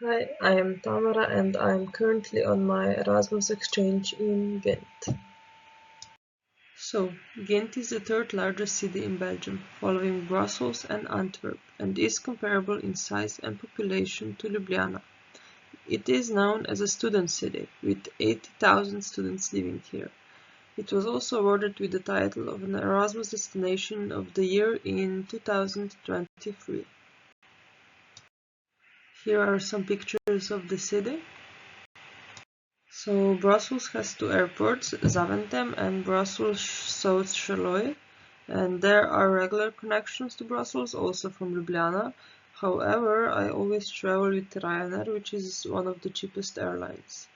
Hi, I am Tamara and I am currently on my Erasmus exchange in Ghent. So, Ghent is the third largest city in Belgium, following Brussels and Antwerp, and is comparable in size and population to Ljubljana. It is known as a student city, with 80,000 students living here. It was also awarded with the title of an Erasmus Destination of the Year in 2023. Here are some pictures of the city. So Brussels has two airports, Zaventem and Brussels South Charleroi, and there are regular connections to Brussels, also from Ljubljana. However, I always travel with Ryanair, which is one of the cheapest airlines.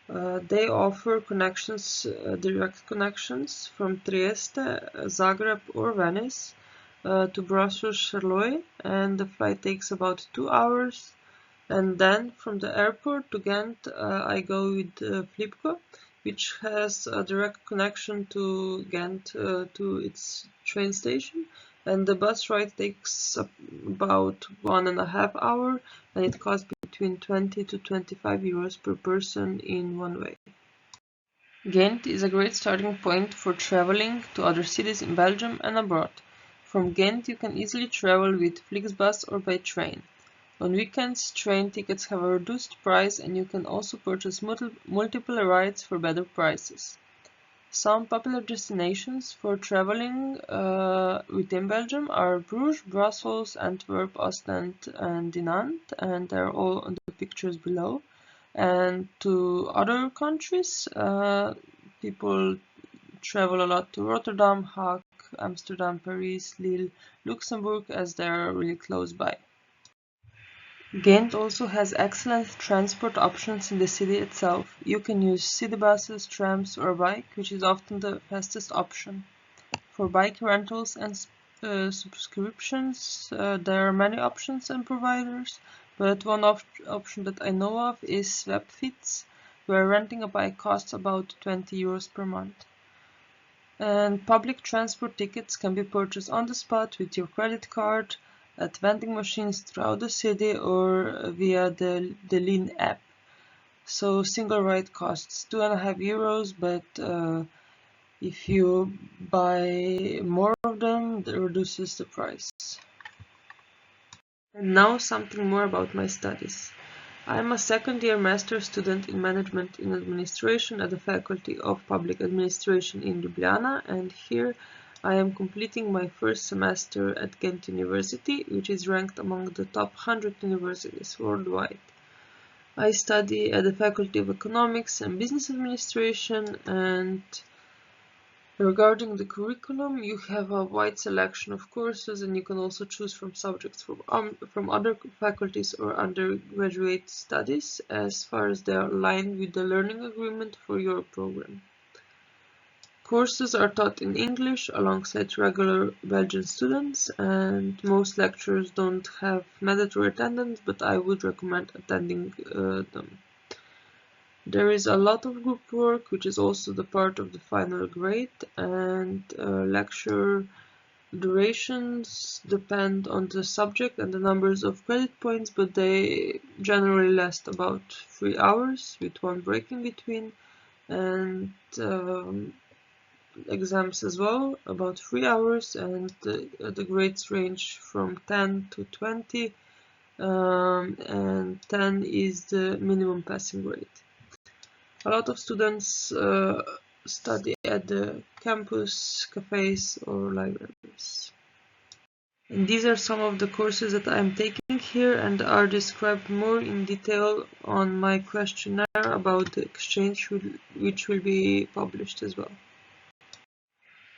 They offer connections, direct connections from Trieste, Zagreb or Venice to Brussels Charleroi, and the flight takes about 2 hours. And then from the airport to Ghent, I go with Flipco, which has a direct connection to Ghent to its train station. And the bus ride takes about 1.5 hours, and it costs between 20 to 25 euros per person in one way. Ghent is a great starting point for traveling to other cities in Belgium and abroad. From Ghent you can easily travel with Flixbus or by train. On weekends, train tickets have a reduced price and you can also purchase multiple rides for better prices. Some popular destinations for traveling within Belgium are Bruges, Brussels, Antwerp, Ostend, and Dinant, and they're all on the pictures below. And to other countries, people travel a lot to Rotterdam, Hague, Amsterdam, Paris, Lille, Luxembourg, as they're really close by. Ghent also has excellent transport options in the city itself. You can use city buses, trams or a bike, which is often the fastest option. For bike rentals and subscriptions, there are many options and providers, but one option that I know of is Webfits, where renting a bike costs about 20 euros per month. And public transport tickets can be purchased on the spot with your credit card, at vending machines throughout the city, or via the Lean app. So single ride costs 2.5 euros, but if you buy more of them, that reduces the price. And now something more about my studies. I am a second-year master's student in Management in Administration at the Faculty of Public Administration in Ljubljana, and here I am completing my first semester at Ghent University, which is ranked among the top 100 universities worldwide. I study at the Faculty of Economics and Business Administration, and regarding the curriculum, you have a wide selection of courses, and you can also choose from subjects from other faculties or undergraduate studies as far as they are aligned with the learning agreement for your program. Courses are taught in English alongside regular Belgian students, and most lectures don't have mandatory attendance, but I would recommend attending them. There is a lot of group work, which is also the part of the final grade, and lecture durations depend on the subject and the numbers of credit points, but they generally last about 3 hours with one break in between, and exams as well, about 3 hours, and the grades range from 10 to 20, and 10 is the minimum passing grade. A lot of students study at the campus, cafes, or libraries. And these are some of the courses that I'm taking here and are described more in detail on my questionnaire about the exchange, which will be published as well.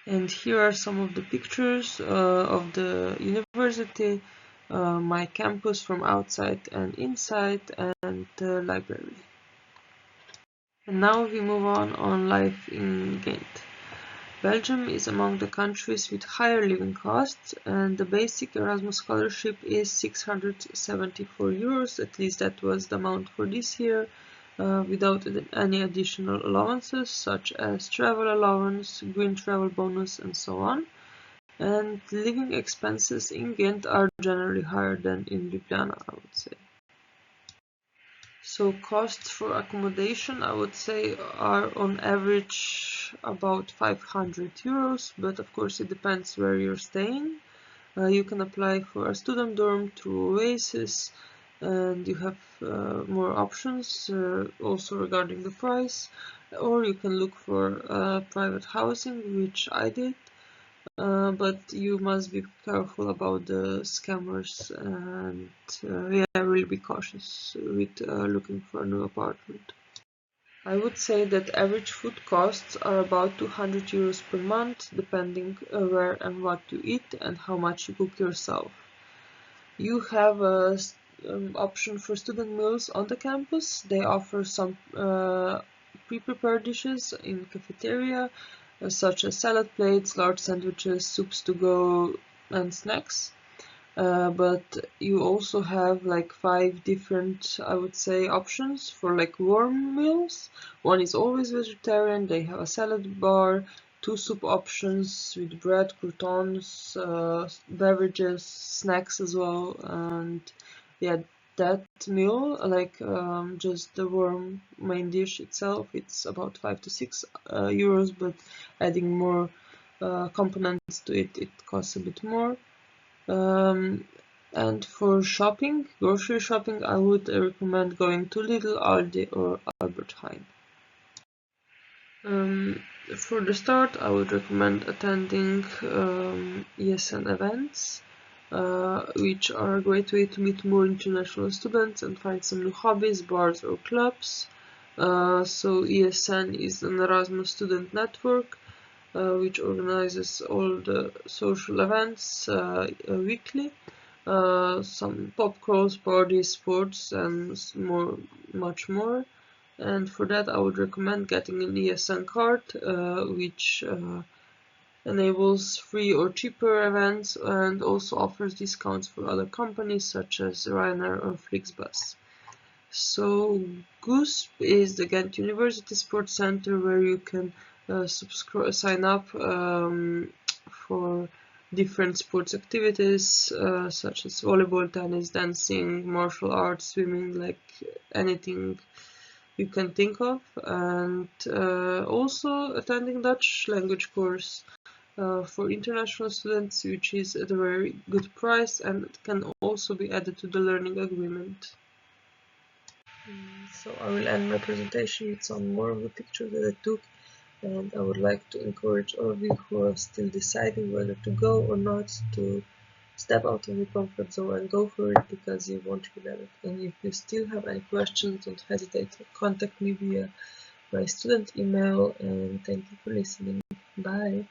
And here are some of the pictures of the university, my campus from outside and inside, and the library. And now we move on life in Ghent. Belgium is among the countries with higher living costs, and the basic Erasmus scholarship is 674 euros, at least that was the amount for this year, without any additional allowances such as travel allowance, green travel bonus, and so on. And living expenses in Ghent are generally higher than in Ljubljana, I would say. So costs for accommodation, I would say, are on average about 500 euros, but of course it depends where you're staying. You can apply for a student dorm through Oasis, and you have more options also regarding the price, or you can look for private housing, which I did. But you must be careful about the scammers, and yeah, really be cautious with looking for a new apartment. I would say that average food costs are about 200 euros per month, depending where and what you eat and how much you cook yourself. You have a option for student meals on the campus. They offer some pre-prepared dishes in cafeteria, such as salad plates, large sandwiches, soups to go, and snacks. But you also have like 5 different, I would say, options for like warm meals. One is always vegetarian. They have a salad bar, 2 soup options with bread, croutons, beverages, snacks as well, and yeah, that meal, like just the warm main dish itself, it's about 5 to 6 euros, but adding more components to it, it costs a bit more. And for shopping, grocery shopping, I would recommend going to Lidl, Aldi, or Albert Heijn. For the start, I would recommend attending ESN events, which are a great way to meet more international students and find some new hobbies, bars, or clubs. So ESN is an Erasmus student network, which organizes all the social events weekly. Some pop calls, parties, sports, and much more. And for that, I would recommend getting an ESN card, which enables free or cheaper events and also offers discounts for other companies such as Ryanair or Flixbus. So GUSP is the Ghent University Sports Center, where you can sign up for different sports activities such as volleyball, tennis, dancing, martial arts, swimming, like anything you can think of, and also attending Dutch language course for international students, which is at a very good price and can also be added to the learning agreement. So I will end my presentation with some more of the pictures that I took, and I would like to encourage all of you who are still deciding whether to go or not to step out of your comfort zone and go for it, because you won't regret it. And if you still have any questions, don't hesitate to contact me via my student email, and thank you for listening. Bye.